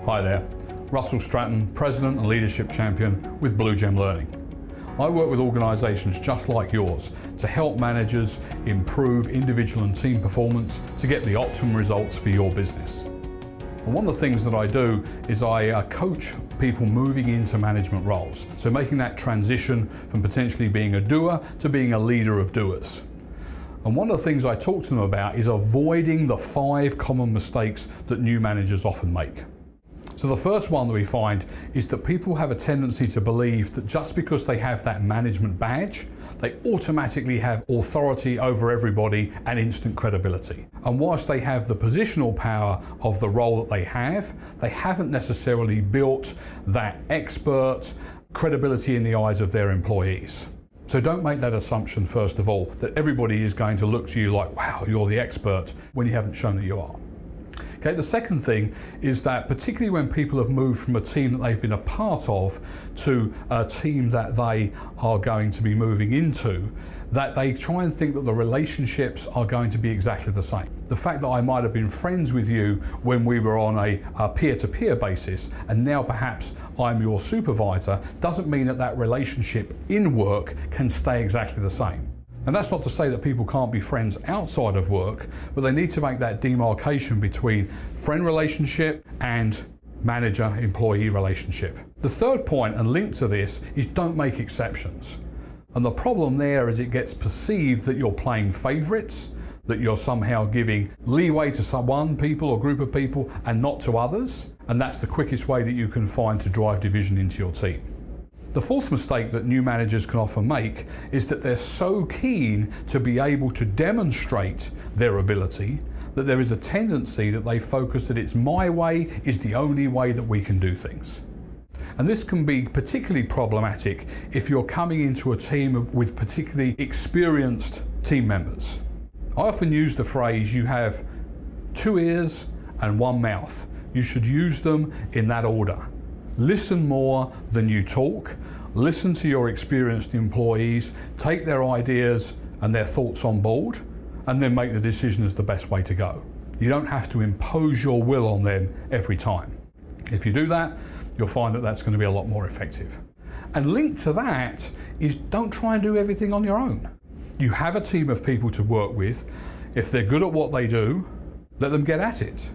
Hi there, Russell Stratton, President and Leadership Champion with Blue Gem Learning. I work with organisations just like yours to help managers improve individual and team performance to get the optimum results for your business. And one of the things that I do is I coach people moving into management roles, so making that transition from potentially being a doer to being a leader of doers. And one of the things I talk to them about is avoiding the 5 common mistakes that new managers often make. So the first one that we find is that people have a tendency to believe that just because they have that management badge, they automatically have authority over everybody and instant credibility. And whilst they have the positional power of the role that they haven't necessarily built that expert credibility in the eyes of their employees. So don't make that assumption, first of all, that everybody is going to look to you like, wow, you're the expert, when you haven't shown that you are. Okay, the second thing is that particularly when people have moved from a team that they've been a part of to a team that they are going to be moving into, that they try and think that the relationships are going to be exactly the same. The fact that I might have been friends with you when we were on a peer-to-peer basis, and now perhaps I'm your supervisor, doesn't mean that that relationship in work can stay exactly the same. And that's not to say that people can't be friends outside of work, but they need to make that demarcation between friend relationship and manager-employee relationship. The third point, and linked to this, is don't make exceptions. And the problem there is it gets perceived that you're playing favourites, that you're somehow giving leeway to one people or group of people and not to others, and that's the quickest way that you can find to drive division into your team. The fourth mistake that new managers can often make is that they're so keen to be able to demonstrate their ability that there is a tendency that they focus that it's my way is the only way that we can do things. And this can be particularly problematic if you're coming into a team with particularly experienced team members. I often use the phrase, you have 2 ears and 1 mouth. You should use them in that order. Listen more than you talk. Listen to your experienced employees, take their ideas and their thoughts on board, and then make the decision as the best way to go. You don't have to impose your will on them every time. If you do that, you'll find that that's going to be a lot more effective. And linked to that is don't try and do everything on your own. You have a team of people to work with. If they're good at what they do, let them get at it.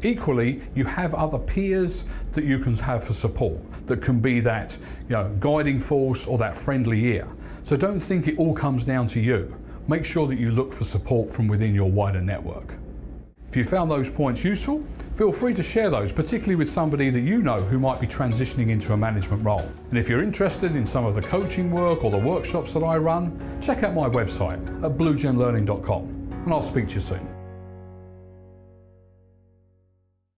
Equally, you have other peers that you can have for support that can be that guiding force or that friendly ear. So don't think it all comes down to you. Make sure that you look for support from within your wider network. If you found those points useful, feel free to share those, particularly with somebody that you know who might be transitioning into a management role. And if you're interested in some of the coaching work or the workshops that I run, check out my website at bluegemlearning.com, and I'll speak to you soon.